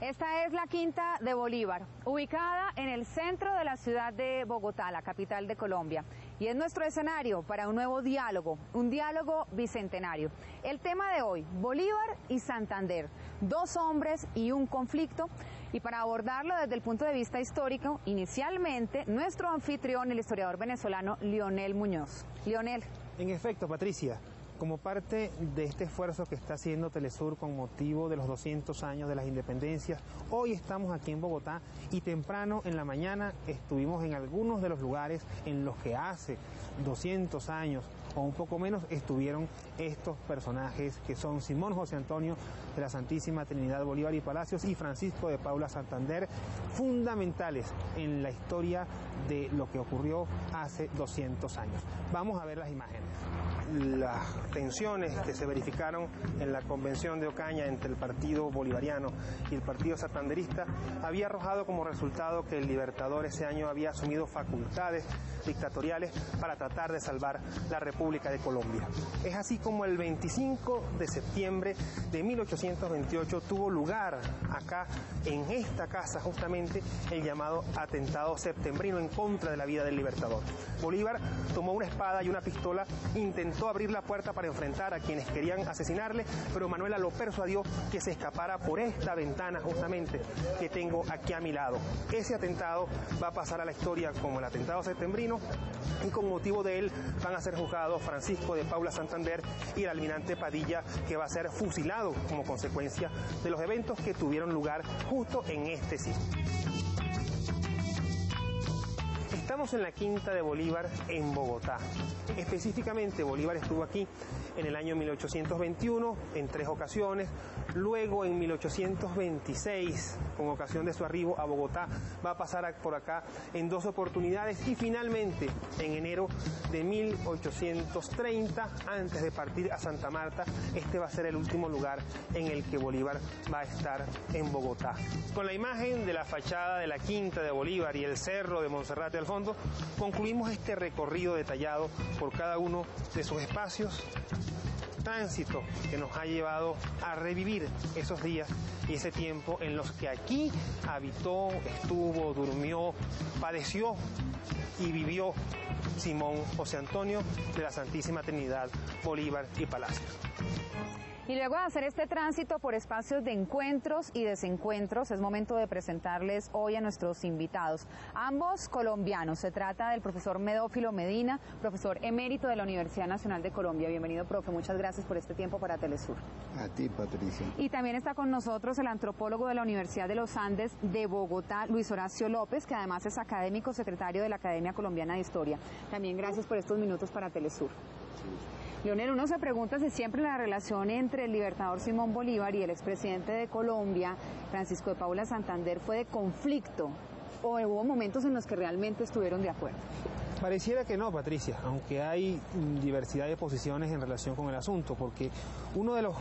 Esta es la Quinta de Bolívar, ubicada en el centro de la ciudad de Bogotá, la capital de Colombia. Y es nuestro escenario para un nuevo diálogo, un diálogo bicentenario. El tema de hoy, Bolívar y Santander, dos hombres y un conflicto. Y para abordarlo desde el punto de vista histórico, inicialmente, nuestro anfitrión, el historiador venezolano Lionel Muñoz. Lionel. En efecto, Patricia, como parte de este esfuerzo que está haciendo Telesur con motivo de los 200 años de las independencias, hoy estamos aquí en Bogotá y temprano en la mañana estuvimos en algunos de los lugares en los que hace 200 años o un poco menos estuvieron estos personajes que son Simón José Antonio de la Santísima Trinidad Bolívar y Palacios y Francisco de Paula Santander, fundamentales en la historia de lo que ocurrió hace 200 años. Vamos a ver las imágenes. Las tensiones que se verificaron en la convención de Ocaña entre el partido bolivariano y el partido santanderista había arrojado como resultado que el Libertador ese año había asumido facultades dictatoriales para tratar de salvar la República de Colombia. Es así como el 25 de septiembre de 1828 tuvo lugar acá en esta casa justamente el llamado atentado septembrino en contra de la vida del Libertador. Bolívar tomó una espada y una pistola, intentó abrir la puerta para enfrentar a quienes querían asesinarle, pero Manuela lo persuadió que se escapara por esta ventana justamente que tengo aquí a mi lado. Ese atentado va a pasar a la historia como el atentado septembrino y con motivo de él van a ser juzgados Francisco de Paula Santander y el almirante Padilla, que va a ser fusilado como consecuencia de los eventos que tuvieron lugar justo en este sitio. Estamos en la Quinta de Bolívar en Bogotá. Específicamente, Bolívar estuvo aquí en el año 1821 en 3 ocasiones, luego en 1826, con ocasión de su arribo a Bogotá, va a pasar por acá en 2 oportunidades y finalmente en enero de 1830, antes de partir a Santa Marta, este va a ser el último lugar en el que Bolívar va a estar en Bogotá. Con la imagen de la fachada de la Quinta de Bolívar y el cerro de Monserrate al fondo, concluimos este recorrido detallado por cada uno de sus espacios, tránsito que nos ha llevado a revivir esos días y ese tiempo en los que aquí habitó, estuvo, durmió, padeció y vivió Simón José Antonio de la Santísima Trinidad Bolívar y Palacios. Y luego de hacer este tránsito por espacios de encuentros y desencuentros, es momento de presentarles hoy a nuestros invitados. Ambos colombianos. Se trata del profesor Medófilo Medina, profesor emérito de la Universidad Nacional de Colombia. Bienvenido, profe. Muchas gracias por este tiempo para Telesur. A ti, Patricia. Y también está con nosotros el antropólogo de la Universidad de los Andes de Bogotá, Luis Horacio López, que además es académico secretario de la Academia Colombiana de Historia. También gracias por estos minutos para Telesur. Lionel, uno se pregunta si siempre la relación entre el libertador Simón Bolívar y el expresidente de Colombia, Francisco de Paula Santander, fue de conflicto o hubo momentos en los que realmente estuvieron de acuerdo. Pareciera que no, Patricia, aunque hay diversidad de posiciones en relación con el asunto, porque uno de los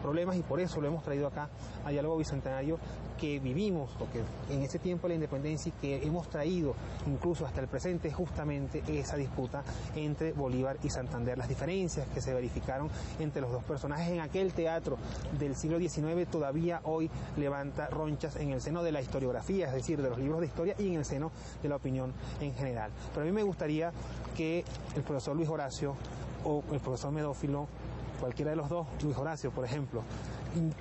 problemas, y por eso lo hemos traído acá a Diálogo Bicentenario, que vivimos, o que en ese tiempo de la independencia y que hemos traído incluso hasta el presente, es justamente esa disputa entre Bolívar y Santander. Las diferencias que se verificaron entre los dos personajes en aquel teatro del siglo XIX todavía hoy levanta ronchas en el seno de la historiografía, es decir, de los libros de historia y en el seno de la opinión en general. Pero a mí me gustaría que el profesor Luis Horacio o el profesor Medófilo, cualquiera de los dos, Luis Horacio, por ejemplo,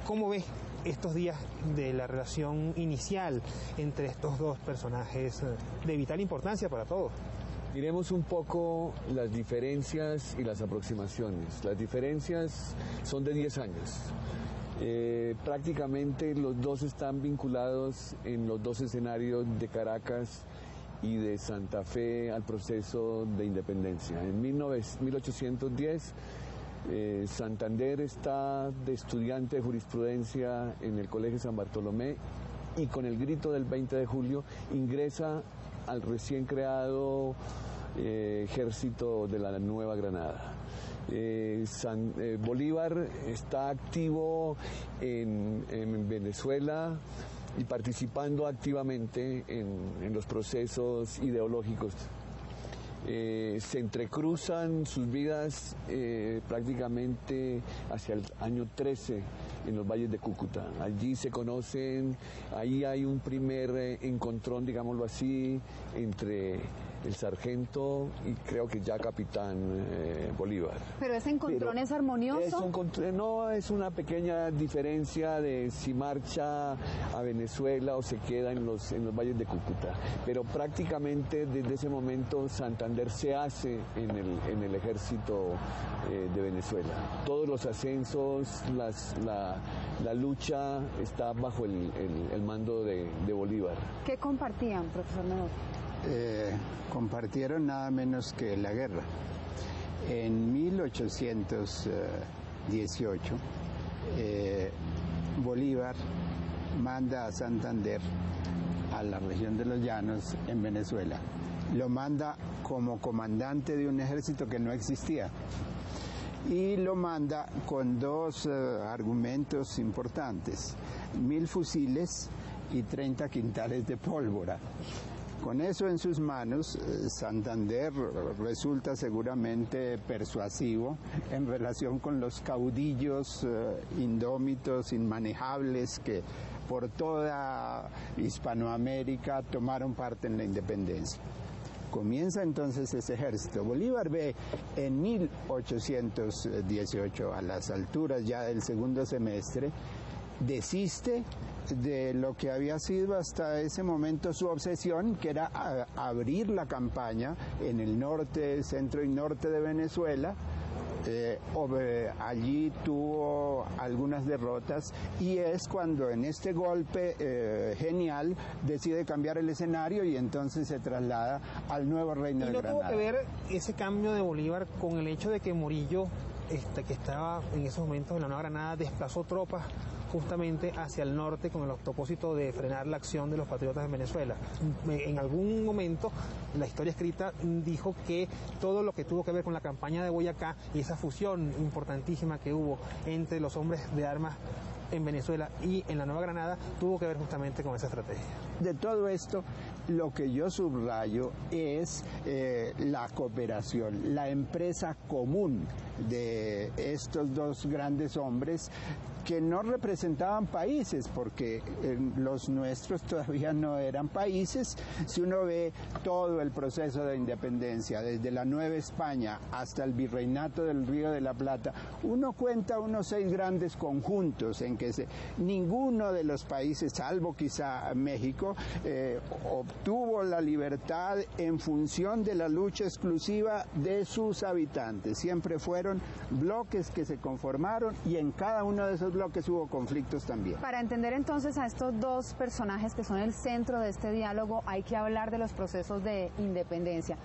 ¿cómo ves estos días de la relación inicial entre estos dos personajes de vital importancia para todos? Miremos un poco las diferencias y las aproximaciones. Las diferencias son de 10 años. Prácticamente los dos están vinculados en los dos escenarios de Caracas y de Santa Fe al proceso de independencia. En 1810, Santander está de estudiante de jurisprudencia en el Colegio San Bartolomé y con el grito del 20 de julio ingresa al recién creado ejército de la Nueva Granada. Bolívar está activo en Venezuela y participando activamente en los procesos ideológicos. se entrecruzan sus vidas prácticamente hacia el año 13 en los valles de Cúcuta. Allí se conocen, ahí hay un primer encontrón, digámoslo así, entre el sargento y creo que ya capitán Bolívar. ¿Pero ese encontrón es armonioso? No, es una pequeña diferencia de si marcha a Venezuela o se queda en los valles de Cúcuta. Pero prácticamente desde ese momento Santander se hace en el ejército de Venezuela. Todos los ascensos, la lucha está bajo el mando de Bolívar. ¿Qué compartían, profesor Menor? Compartieron nada menos que la guerra. En 1818, Bolívar manda a Santander, a la región de los Llanos, en Venezuela. Lo manda como comandante de un ejército que no existía. Y lo manda con dos argumentos importantes: 1000 fusiles y 30 quintales de pólvora. Con eso en sus manos, Santander resulta seguramente persuasivo en relación con los caudillos indómitos, inmanejables, que por toda Hispanoamérica tomaron parte en la independencia. Comienza entonces ese ejército. Bolívar ve en 1818, a las alturas ya del segundo semestre, desiste de lo que había sido hasta ese momento su obsesión, que era abrir la campaña en el norte, centro y norte de Venezuela. Allí tuvo algunas derrotas y es cuando en este golpe genial decide cambiar el escenario y entonces se traslada al nuevo reino de Granada. ¿Y no tuvo que ver ese cambio de Bolívar con el hecho de que Morillo, que estaba en esos momentos en la Nueva Granada, desplazó tropas justamente hacia el norte con el propósito de frenar la acción de los patriotas en Venezuela? En algún momento la historia escrita dijo que todo lo que tuvo que ver con la campaña de Boyacá y esa fusión importantísima que hubo entre los hombres de armas en Venezuela y en la Nueva Granada tuvo que ver justamente con esa estrategia. De todo esto, lo que yo subrayo es la cooperación, la empresa común de estos dos grandes hombres que no representaban países, porque los nuestros todavía no eran países. Si uno ve todo el proceso de independencia, desde la Nueva España hasta el Virreinato del Río de la Plata, uno cuenta unos 6 grandes conjuntos en que ninguno de los países, salvo quizá México, obtuvo la libertad en función de la lucha exclusiva de sus habitantes. Siempre fueron bloques que se conformaron y en cada uno de esos bloques hubo conflictos también. Para entender entonces a estos dos personajes que son el centro de este diálogo, hay que hablar de los procesos de independencia.